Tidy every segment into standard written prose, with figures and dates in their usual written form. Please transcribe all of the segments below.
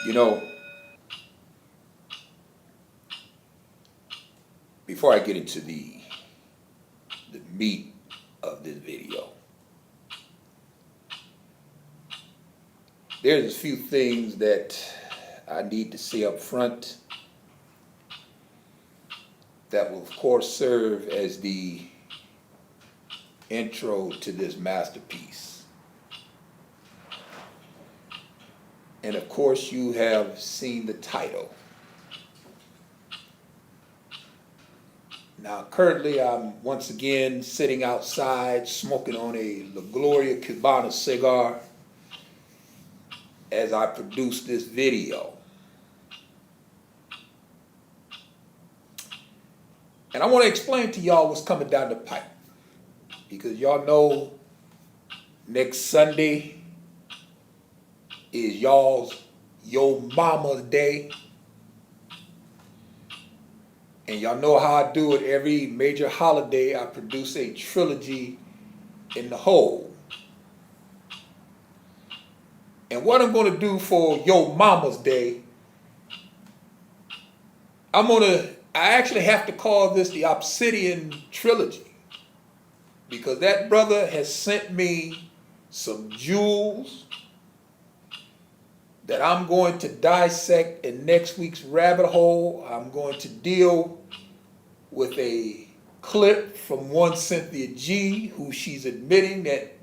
You know, before I get into the meat of this video, there's a few things that I need to say up front that will, of course, serve as the intro to this masterpiece. And of course, you have seen the title. Now, currently, I'm once again sitting outside smoking on a La Gloria Cubana cigar as I produce this video. And I want to explain to y'all what's coming down the pipe. Because y'all know next Sunday is y'all's Yo Mama's Day. And y'all know how I do it every major holiday. I produce a trilogy in the whole. And what I'm going to do for Yo Mama's Day, I actually have to call this the Obsidian Trilogy. Because that brother has sent me some jewels that I'm going to dissect in next week's rabbit hole. I'm going to deal with a clip from one Cyn Gee, who she's admitting that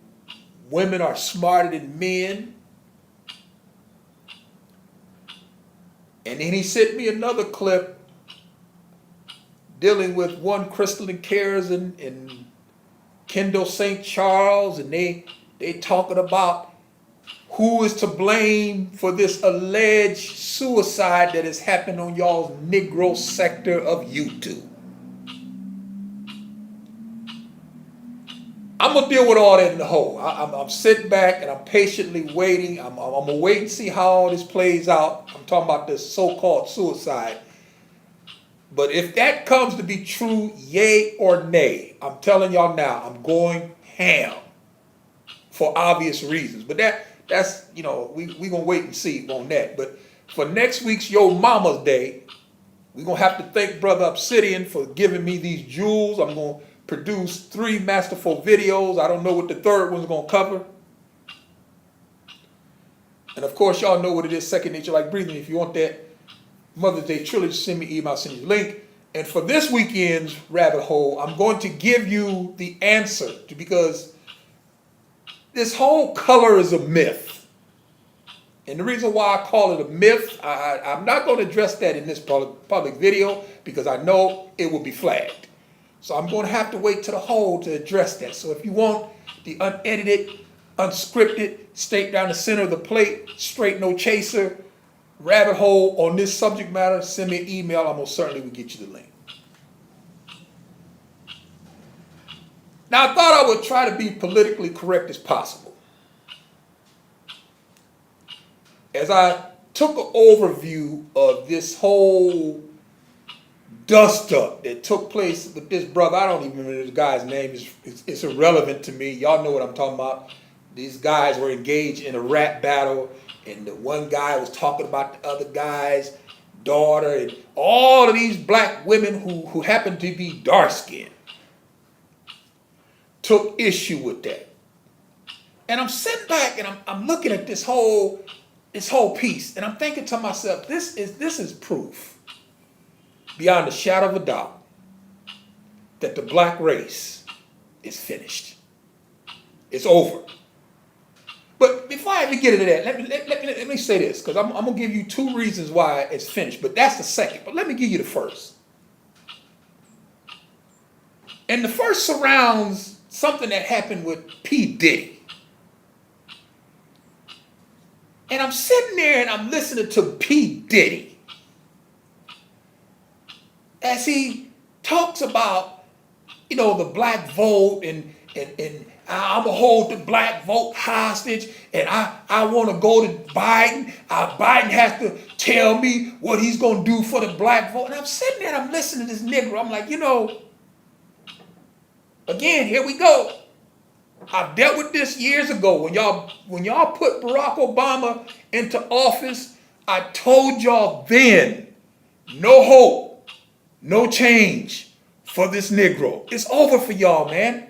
women are smarter than men. And then he sent me another clip dealing with one Crystalline Karazin and Kendall St. Charles, and they talking about who is to blame for this alleged suicide that has happened on y'all's Negro sector of YouTube. I'm going to deal with all that in the hole. I'm sitting back and I'm patiently waiting. I'm going to wait and see how all this plays out. I'm talking about this so-called suicide. But if that comes to be true, yay or nay, I'm telling y'all now, I'm going ham for obvious reasons. But that's, we going to wait and see on that. But for next week's Yo Mama's Day, we're going to have to thank Brother Obsidian for giving me these jewels. I'm going to produce 3 masterful videos. I don't know what the third one's going to cover. And of course, y'all know what it is, Second Nature Like Breathing. If you want that Mother's Day trilogy, send me an email, I'll send you the link. And for this weekend's rabbit hole, I'm going to give you the answer because this whole color is a myth. And the reason why I call it a myth, I'm not going to address that in this public video because I know it will be flagged. So I'm going to have to wait to the whole to address that. So if you want the unedited, unscripted, steak down the center of the plate, straight no chaser, rabbit hole on this subject matter, send me an email. I most certainly will get you the link. Now, I thought I would try to be politically correct as possible. As I took an overview of this whole dust-up that took place with this brother, I don't even remember this guy's name. It's irrelevant to me. Y'all know what I'm talking about. These guys were engaged in a rap battle. And the one guy was talking about the other guy's daughter and all of these black women who happened to be dark-skinned took issue with that. And I'm sitting back and I'm looking at this whole piece and I'm thinking to myself, this is proof beyond a shadow of a doubt that the black race is finished. It's over. But before I even get into that, let me say this, because I'm going to give you 2 reasons why it's finished, but that's the second. But let me give you the first. And the first surrounds something that happened with P. Diddy. And I'm sitting there and I'm listening to P. Diddy as he talks about, the black vote and I'm going to hold the black vote hostage, and I want to go to Biden. Biden has to tell me what he's going to do for the black vote. And I'm sitting there and I'm listening to this nigga. I'm like, again, here we go. I've dealt with this years ago when y'all put Barack Obama into office. I told y'all then, no hope, no change for this Negro. It's over for y'all, man.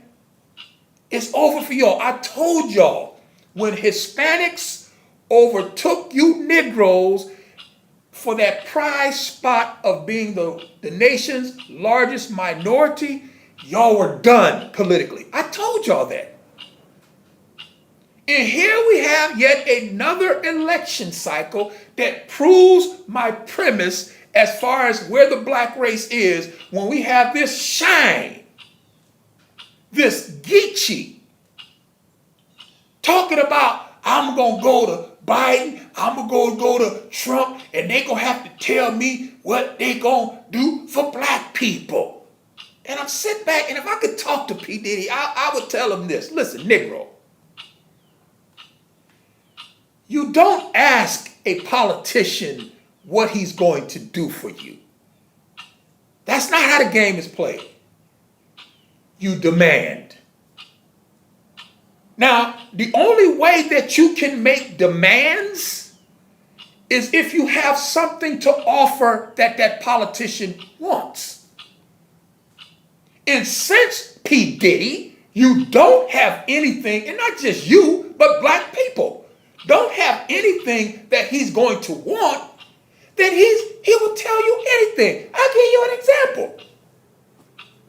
It's over for y'all. I told y'all, when Hispanics overtook you Negroes for that prize spot of being the nation's largest minority, y'all were done politically. I told y'all that. And here we have yet another election cycle that proves my premise as far as where the black race is when we have this shine, this Geechee, talking about, I'm going to go to Biden, I'm going to go to Trump, and they going to have to tell me what they going to do for black people. And I'm sitting back, and if I could talk to P. Diddy, I would tell him this. Listen, Negro, you don't ask a politician what he's going to do for you. That's not how the game is played. You demand. Now, the only way that you can make demands is if you have something to offer that politician wants. And since P. Diddy, you don't have anything, and not just you, but black people, don't have anything that he's going to want, then he will tell you anything. I'll give you an example.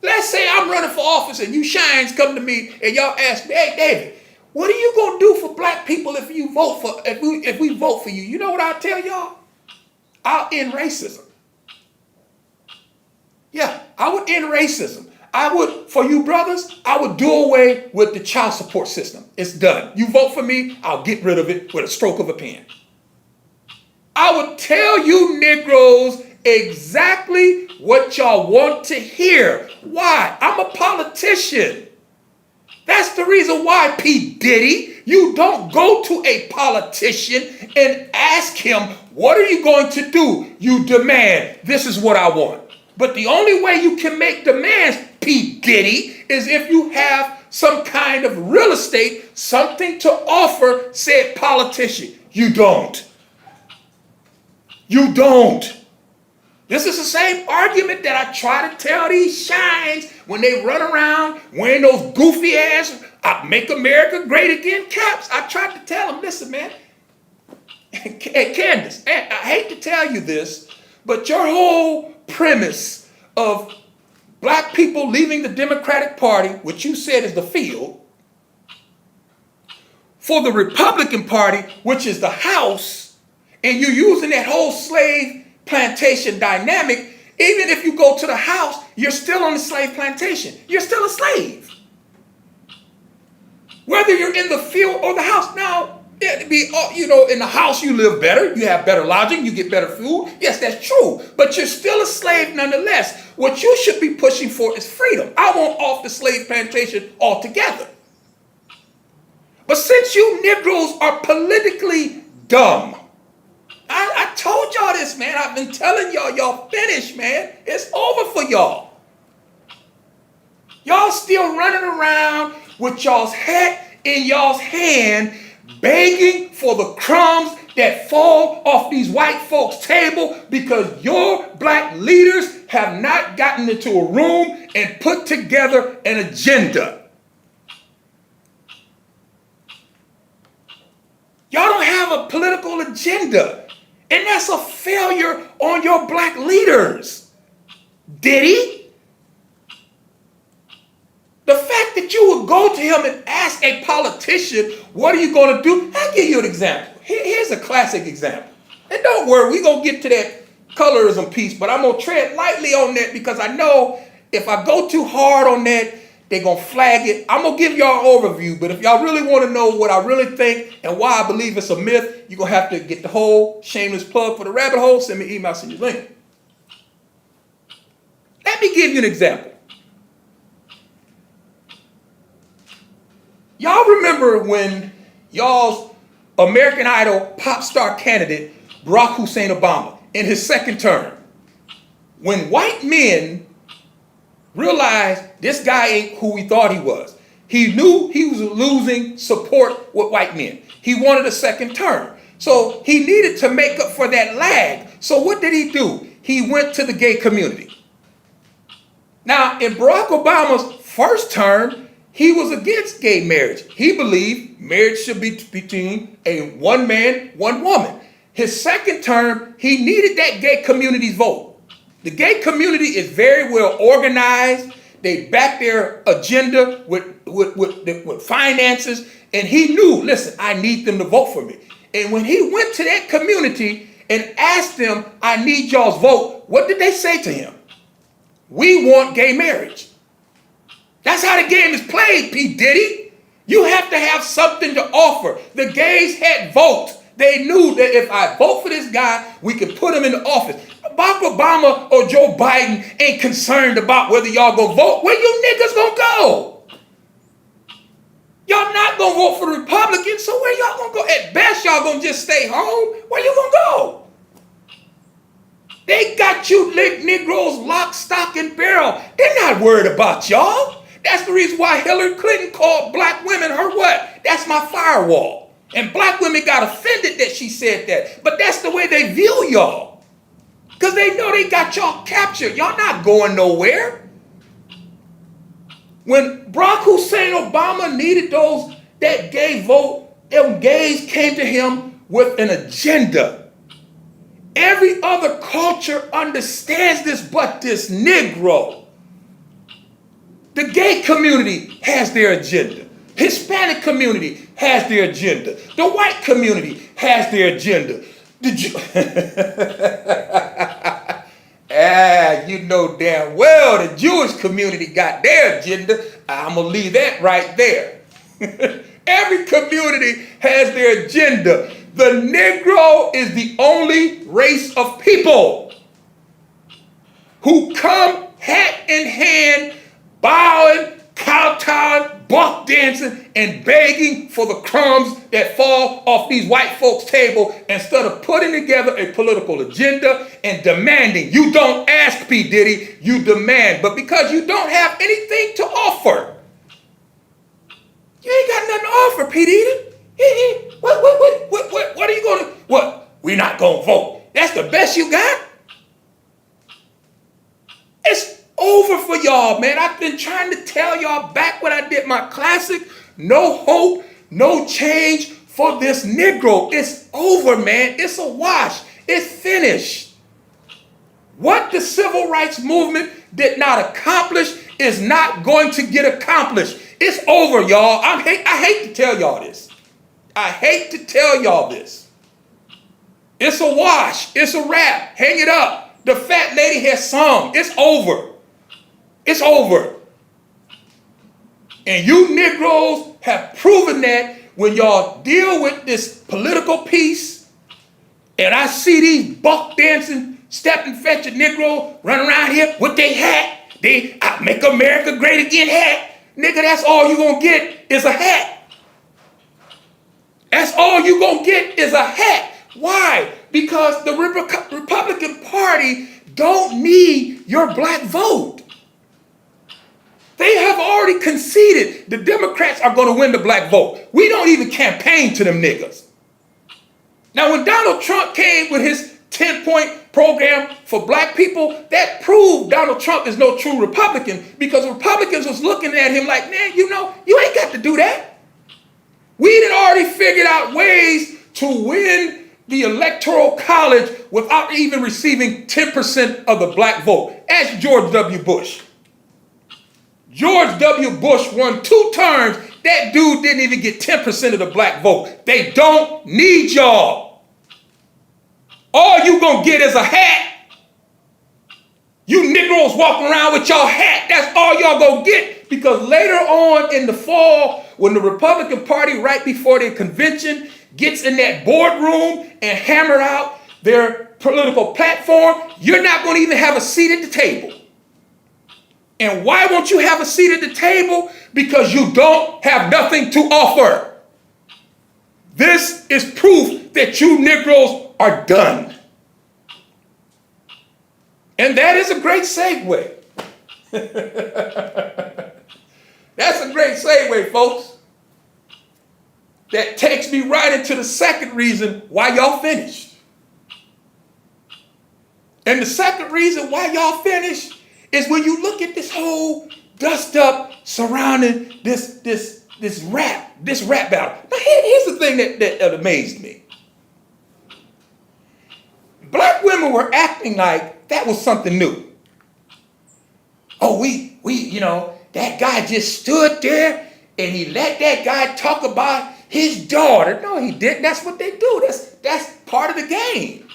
Let's say I'm running for office and you shines come to me and y'all ask me, hey, David, what are you going to do for black people if we vote for you? You know what I'll tell y'all? I'll end racism. Yeah, I would end racism. I would, for you brothers, I would do away with the child support system. It's done. You vote for me, I'll get rid of it with a stroke of a pen. I would tell you Negroes exactly what y'all want to hear. Why? I'm a politician. That's the reason why, P. Diddy, you don't go to a politician and ask him, what are you going to do? You demand, this is what I want. But the only way you can make demands, P. Diddy, is if you have some kind of real estate, something to offer said politician. You don't. You don't. This is the same argument that I try to tell these shines when they run around wearing those goofy ass Make America Great Again caps. I tried to tell them, listen, man, Candace, I hate to tell you this, but your whole premise of black people leaving the Democratic Party, which you said is the field, for the Republican Party, which is the House, and you're using that whole slave plantation dynamic, even if you go to the House, you're still on the slave plantation. You're still a slave. Whether you're in the field or the House. Now, it'd be, in the House you live better, you have better lodging, you get better food. Yes, that's true. But you're still a slave nonetheless. What you should be pushing for is freedom. I want off the slave plantation altogether. But since you Negroes are politically dumb, I told y'all this, man. I've been telling y'all, y'all finished, man. It's over for y'all. Y'all still running around with y'all's hat in y'all's hand, begging for the crumbs that fall off these white folks' table because your black leaders have not gotten into a room and put together an agenda. Y'all don't have a political agenda. And that's a failure on your black leaders. Diddy? The fact that you would go to him and ask a politician, what are you going to do? I'll give you an example. Here's a classic example. And don't worry, we're going to get to that colorism piece, but I'm going to tread lightly on that because I know if I go too hard on that, they're going to flag it. I'm going to give y'all an overview, but if y'all really want to know what I really think and why I believe it's a myth, you're going to have to get the whole shameless plug for the rabbit hole. Send me an email, send you a link. Let me give you an example. Y'all remember when y'all's American Idol pop star candidate, Barack Hussein Obama, in his second term, when white men realized this guy ain't who we thought he was. He knew he was losing support with white men. He wanted a second term. So he needed to make up for that lag. So what did he do? He went to the gay community. Now, in Barack Obama's first term, he was against gay marriage. He believed marriage should be between a one man, one woman. His second term, he needed that gay community's vote. The gay community is very well organized. They back their agenda with finances. And he knew, listen, I need them to vote for me. And when he went to that community and asked them, I need y'all's vote, what did they say to him? We want gay marriage. That's how the game is played, P. Diddy. You have to have something to offer. The gays had votes. They knew that if I vote for this guy, we can put him in the office. Barack Obama or Joe Biden ain't concerned about whether y'all gonna vote. Where you niggas gonna go? Y'all not gonna vote for the Republicans, so where y'all gonna go? At best, y'all gonna just stay home. Where you gonna go? They got you Negroes lock, stock, and barrel. They're not worried about y'all. That's the reason why Hillary Clinton called black women her what? That's my firewall. And black women got offended that she said that. But that's the way they view y'all. Because they know they got y'all captured. Y'all not going nowhere. When Barack Hussein Obama needed that gay vote, them gays came to him with an agenda. Every other culture understands this but this Negro. The gay community has their agenda. Hispanic community has their agenda. The white community has their agenda. You know damn well the Jewish community got their agenda. I'm going to leave that right there. Every community has their agenda. The Negro is the only race of people who come hat in hand, bowing, kowtowing, buck dancing, and begging for the crumbs that fall off these white folks' table instead of putting together a political agenda and demanding. You don't ask, P. Diddy, you demand. But because you don't have anything to offer, you ain't got nothing to offer, P. Diddy. What are you going to, what? We're not going to vote. That's the best you got? It's over for y'all, man. I've been trying to tell y'all back when I did my classic, no hope, no change for this Negro. It's over, man. It's a wash. It's finished. What the civil rights movement did not accomplish is not going to get accomplished. It's over, y'all. I hate to tell y'all this. I hate to tell y'all this. It's a wash. It's a wrap. Hang it up. The fat lady has sung. It's over. It's over. And you Negroes have proven that when y'all deal with this political piece, and I see these buck dancing, step and fetch a Negro running around here with their hat, they Make America Great Again hat. Nigga, that's all you gonna get is a hat. That's all you gonna get is a hat. Why? Because the Republican Party don't need your black vote. They have already conceded the Democrats are going to win the black vote. We don't even campaign to them niggas. Now, when Donald Trump came with his 10-point program for black people, that proved Donald Trump is no true Republican, because Republicans was looking at him like, man, you know, you ain't got to do that. We had already figured out ways to win the Electoral College without even receiving 10% of the black vote. Ask George W. Bush. George W. Bush won 2 terms. That dude didn't even get 10% of the black vote. They don't need y'all. All you gonna get is a hat. You Negroes walking around with y'all hat. That's all y'all gonna get. Because later on in the fall, when the Republican Party, right before their convention, gets in that boardroom and hammer out their political platform, you're not going to even have a seat at the table. And why won't you have a seat at the table? Because you don't have nothing to offer. This is proof that you Negroes are done. And that is a great segue. That's a great segue, folks. that takes me right into the second reason why y'all finished. And the second reason why y'all finished is when you look at this whole dust up surrounding this rap battle. Now here's the thing that amazed me. Black women were acting like that was something new. Oh, we, that guy just stood there and he let that guy talk about his daughter. No, he didn't. That's what they do. That's part of the game.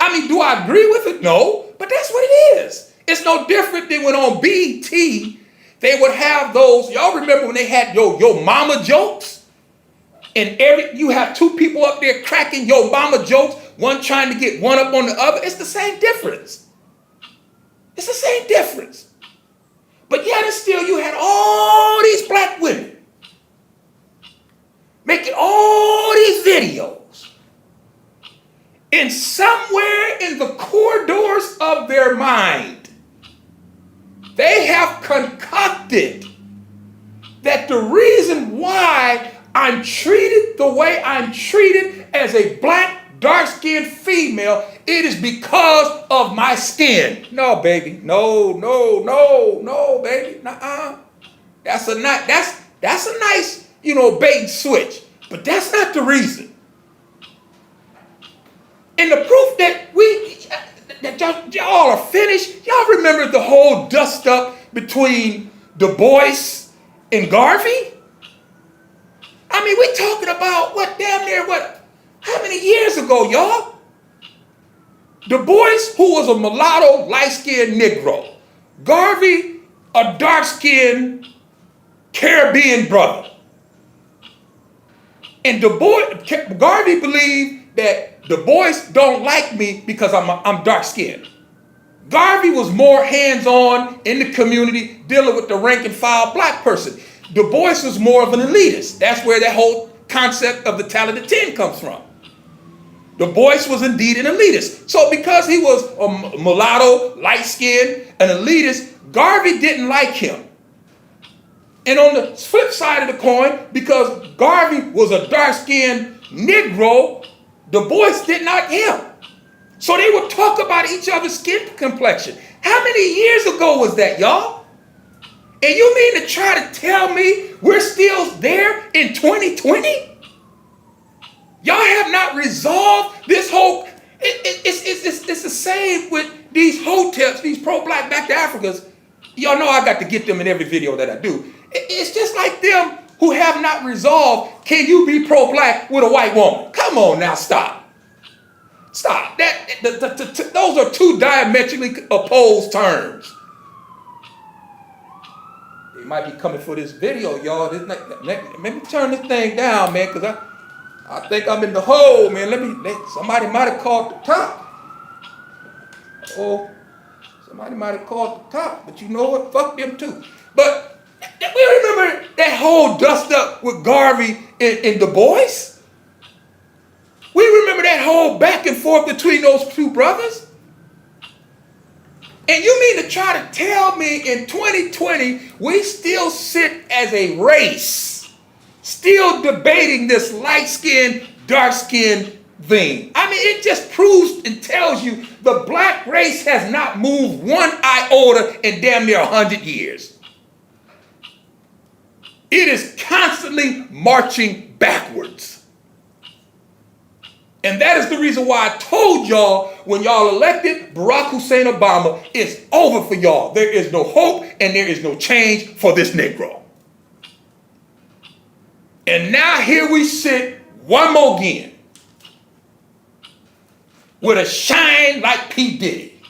I mean, do I agree with it? No, but that's what it is. It's no different than when on BT they would have those. Y'all remember when they had your mama jokes? And you have two people up there cracking your mama jokes, one trying to get one up on the other. It's the same difference. It's the same difference. But yet and still you had all these black women making all these videos. And somewhere in the corridors of their mind, they have concocted that the reason why I'm treated the way I'm treated as a black, dark-skinned female, it is because of my skin. No, baby. No, baby. Nuh-uh. That's a nice, bait and switch. But that's not the reason. And the proof that y'all are finished, y'all remember the whole dust up between Du Bois and Garvey? I mean, we're talking about how many years ago, y'all? Du Bois, who was a mulatto, light-skinned Negro. Garvey, a dark-skinned Caribbean brother. And Garvey believed that Du Bois don't like me because I'm dark-skinned. Garvey was more hands-on in the community dealing with the rank-and-file black person. Du Bois was more of an elitist. That's where that whole concept of the talented 10 comes from. Du Bois was indeed an elitist. So because he was a mulatto, light-skinned, an elitist, Garvey didn't like him. And on the flip side of the coin, because Garvey was a dark-skinned Negro, Du Bois didn't like him. So they would talk about each other's skin complexion. How many years ago was that, y'all? And you mean to try to tell me we're still there in 2020? Y'all have not resolved this whole, it's the same with these hotels, these pro-black back to Africans. Y'all know I got to get them in every video that I do. It's just like them who have not resolved, can you be pro-black with a white woman? Come on now, stop. Stop. Those are two diametrically opposed terms. They might be coming for this video, y'all. Let me turn this thing down, man, because I think I'm in the hole, man. Somebody might have called the top. Oh, somebody might have called the top, but you know what? Fuck them too. But we remember that whole dust up with Garvey and Du Bois. We remember that whole back and forth between those two brothers. And you mean to try to tell me in 2020 we still sit as a race, still debating this light-skinned, dark-skinned thing? I mean, it just proves and tells you the black race has not moved one iota in damn near 100 years. It is constantly marching backwards. And that is the reason why I told y'all when y'all elected Barack Hussein Obama, it's over for y'all. There is no hope and there is no change for this Negro. And now here we sit one more again with a shine like P. Diddy,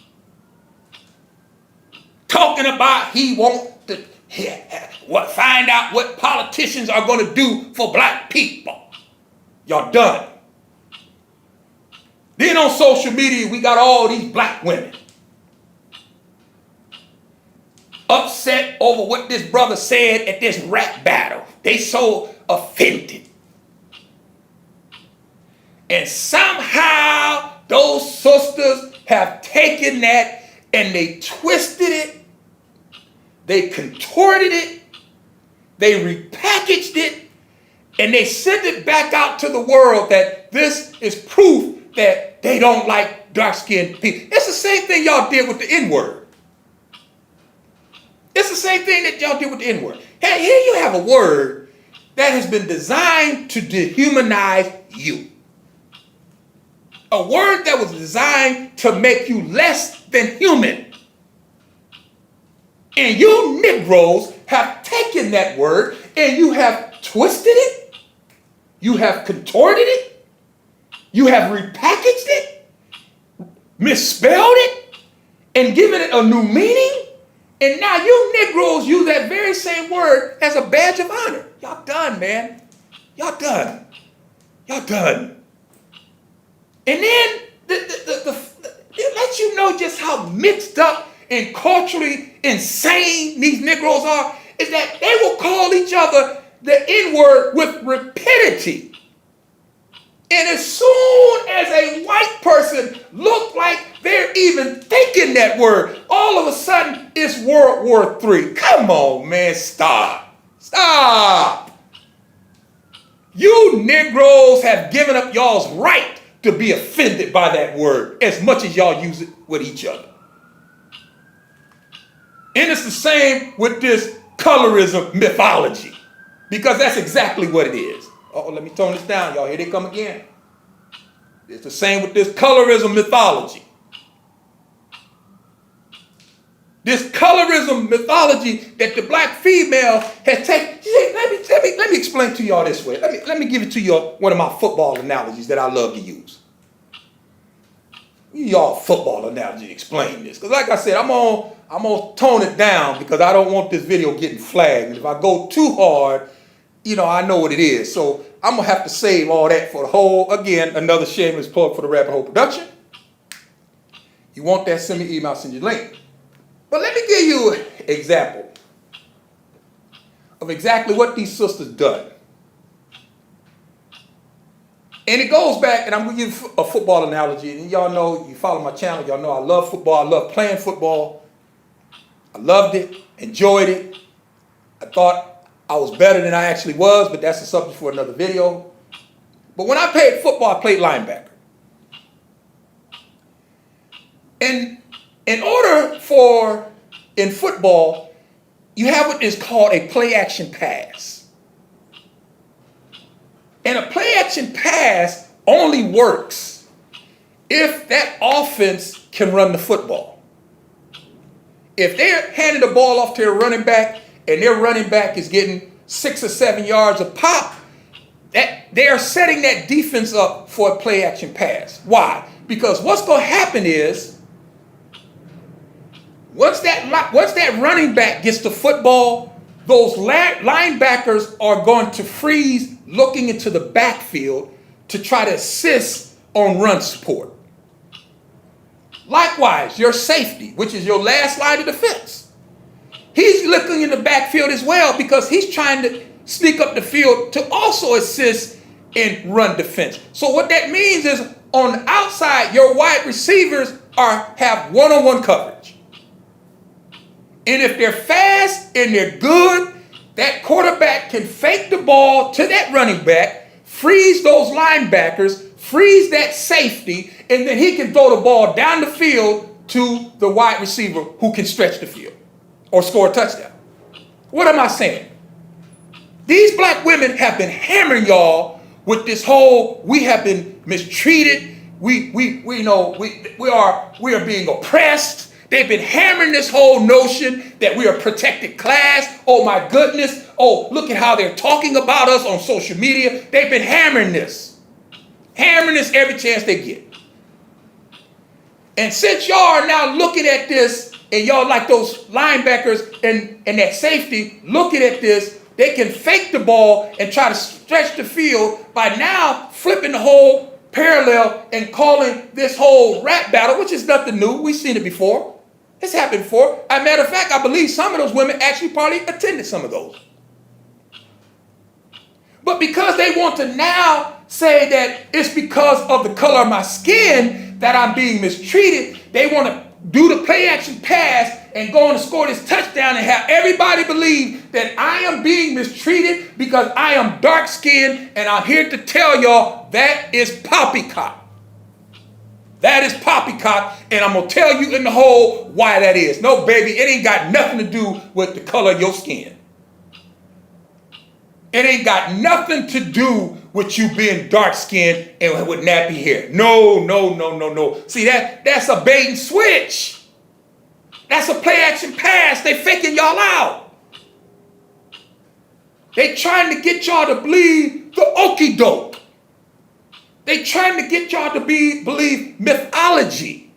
talking about he want to find out what politicians are going to do for black people. Y'all done. Then on social media, we got all these black women upset over what this brother said at this rap battle. They so offended. And somehow those sisters have taken that and they twisted it, they contorted it, they repackaged it, And they send it back out to the world that this is proof that they don't like dark-skinned people. It's the same thing y'all did with the N-word. It's the same thing that y'all did with the N-word. Hey, here you have a word that has been designed to dehumanize you. A word that was designed to make you less than human. And you Negroes have taken that word and you have twisted it. You have contorted it. You have repackaged it, misspelled it, and given it a new meaning. And now you Negroes use that very same word as a badge of honor. Y'all done, man. Y'all done. Y'all done. And then it lets you know just how mixed up and culturally insane these Negroes are, is that they will call each other the N-word with rapidity. And as soon as a white person look like they're even thinking that word, all of a sudden it's World War III. Come on, man, stop. Stop. You Negroes have given up y'all's right to be offended by that word as much as y'all use it with each other. And it's the same with this colorism mythology, because that's exactly what it is. Oh, let me tone this down, y'all. Here they come again. It's the same with this colorism mythology. This colorism mythology that the black female has taken. Let me explain to y'all this way. Let me give it to you one of my football analogies that I love to use. Y'all football analogy to explain this. Because like I said, I'm gonna tone it down because I don't want this video getting flagged. And if I go too hard, I know what it is. So I'm going to have to save all that for the whole, again, another shameless plug for the Rabbit Hole production. You want that, send me email, I'll send you a link. But let me give you an example of exactly what these sisters done. And it goes back, and I'm going to give you a football analogy. And y'all know, you follow my channel, y'all know I love football. I love playing football. I loved it, enjoyed it. I thought I was better than I actually was, but that's a subject for another video. But when I played football, I played linebacker. And in order in football, you have what is called a play-action pass. And a play-action pass only works if that offense can run the football. If they're handing the ball off to their running back and their running back is getting 6 or 7 yards a pop, that they are setting that defense up for a play-action pass. Why? Because what's going to happen is once that running back gets the football, those linebackers are going to freeze looking into the backfield to try to assist on run support. Likewise, your safety, which is your last line of defense, he's looking in the backfield as well because he's trying to sneak up the field to also assist in run defense. So what that means is on the outside, your wide receivers have one-on-one coverage. And if they're fast and they're good, that quarterback can fake the ball to that running back, freeze those linebackers, freeze that safety, and then he can throw the ball down the field to the wide receiver who can stretch the field or score a touchdown. What am I saying? These black women have been hammering y'all with this whole, we have been mistreated, we are being oppressed. They've been hammering this whole notion that we are a protected class. Oh my goodness. Oh, look at how they're talking about us on social media. They've been hammering this every chance they get. And since y'all are now looking at this and y'all like those linebackers and that safety looking at this, they can fake the ball and try to stretch the field by now flipping the whole parallel and calling this whole rap battle, which is nothing new. We've seen it before. It's happened before. As a matter of fact, I believe some of those women actually probably attended some of those. But because they want to now say that it's because of the color of my skin that I'm being mistreated, they want to do the play action pass and go on and score this touchdown and have everybody believe that I am being mistreated because I am dark-skinned, and I'm here to tell y'all that is poppycock. That is poppycock, and I'm going to tell you in the whole why that is. No, baby, it ain't got nothing to do with the color of your skin. It ain't got nothing to do with you being dark-skinned and with nappy hair. No, no, no, no, no. See, that's a bait and switch. That's a play-action pass. They faking y'all out. They trying to get y'all to believe the okie doke. They trying to get y'all to believe mythology.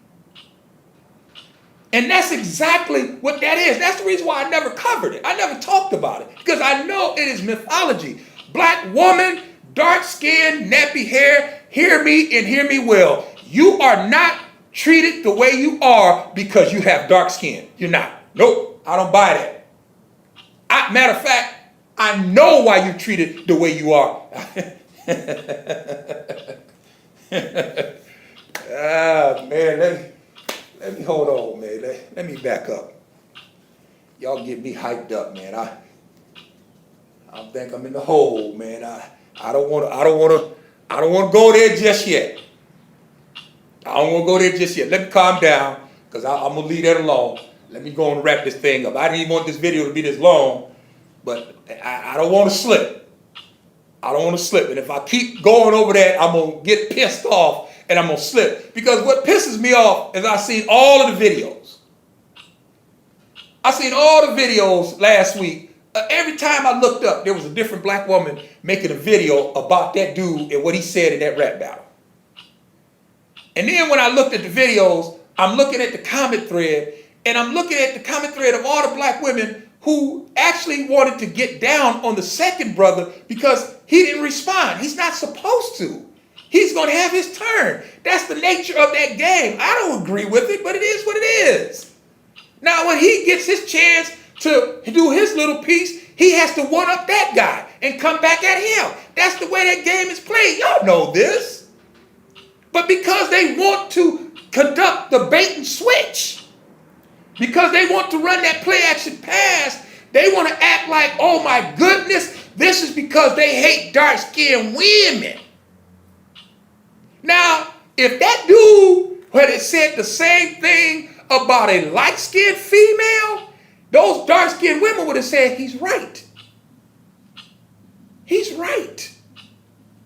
And that's exactly what that is. That's the reason why I never covered it. I never talked about it. Because I know it is mythology. Black woman, dark skin, nappy hair, hear me and hear me well. You are not treated the way you are because you have dark skin. You're not. Nope, I don't buy that. Matter of fact, I know why you're treated the way you are. Man, let me hold on, man. Let me back up. Y'all get me hyped up, man. I think I'm in the hole, man. I don't want to go there just yet. I don't want to go there just yet. Let me calm down, because I'm gonna leave that alone. Let me go and wrap this thing up. I didn't even want this video to be this long, but I don't want to slip. I don't want to slip. And if I keep going over that, I'm going to get pissed off and I'm going to slip. Because what pisses me off is I've seen all of the videos. I seen all the videos last week. Every time I looked up, there was a different black woman making a video about that dude and what he said in that rap battle. And then when I looked at the videos, I'm looking at the comment thread, and I'm looking at the comment thread of all the black women who actually wanted to get down on the second brother because he didn't respond. He's not supposed to. He's going to have his turn. That's the nature of that game. I don't agree with it, but it is what it is. Now, when he gets his chance to do his little piece, he has to one-up that guy and come back at him. That's the way that game is played. Y'all know this. But because they want to conduct the bait and switch, because they want to run that play-action pass, they want to act like, oh my goodness, this is because they hate dark-skinned women. Now, if that dude had said the same thing about a light-skinned female, those dark-skinned women would have said, he's right. He's right.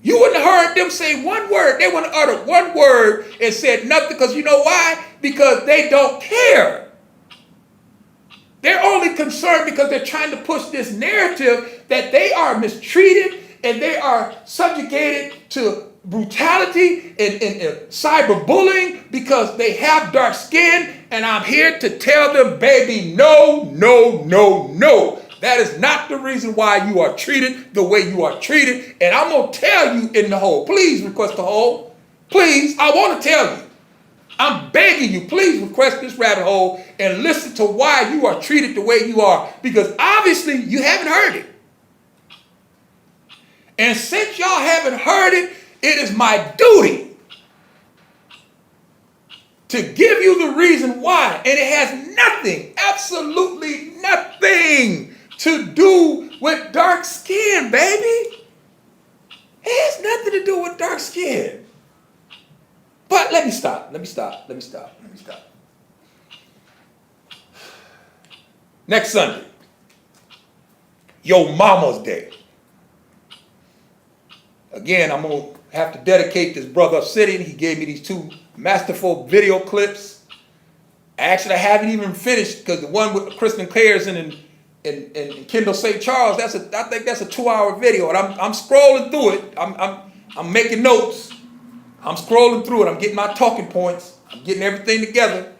You wouldn't have heard them say one word. They wouldn't have uttered one word and said nothing, because you know why? Because they don't care. They're only concerned because they're trying to push this narrative that they are mistreated and they are subjugated to brutality and cyberbullying because they have dark skin. And I'm here to tell them, baby, no, no, no, no. That is not the reason why you are treated the way you are treated. And I'm going to tell you in the hole. Please request the hole. Please, I want to tell you. I'm begging you, please request this rabbit hole and listen to why you are treated the way you are. Because obviously you haven't heard it. And since y'all haven't heard it, it is my duty to give you the reason why. And it has nothing, absolutely nothing to do with dark skin, baby. It has nothing to do with dark skin. But let me stop. Next Sunday, your mama's day. Again, I'm going to have to dedicate this brother of sitting. He gave me these two masterful video clips. Actually, I haven't even finished, because the one with Kristen Karazin and Kendall St. Charles, I think that's a 2-hour video. And I'm scrolling through it. I'm making notes. I'm scrolling through it. I'm getting my talking points. I'm getting everything together.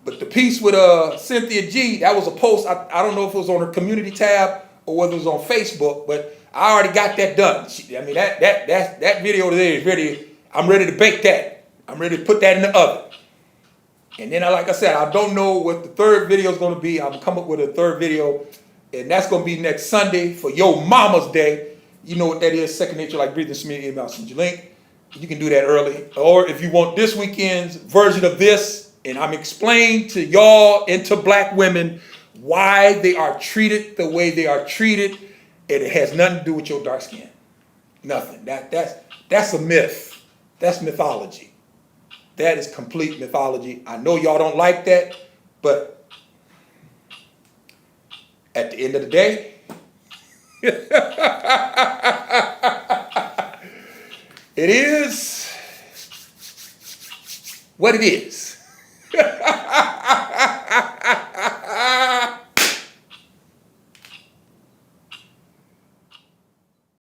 But the piece with Cyn Gee, that was a post. I don't know if it was on her community tab or whether it was on Facebook, but I already got that done. I mean, that video there is ready. I'm ready to bake that. I'm ready to put that in the oven. And then, like I said, I don't know what the third video is going to be. I'm going to come up with a third video, and that's going to be next Sunday for Yo Mama's Day. You know what that is, Second Nature Like Breathing, email Cyn Gee link. You can do that early. Or if you want this weekend's version of this, And I'm explaining to y'all and to black women why they are treated the way they are treated. And it has nothing to do with your dark skin. Nothing. That's a myth. That's mythology. That is complete mythology. I know y'all don't like that, but at the end of the day, it is what it is.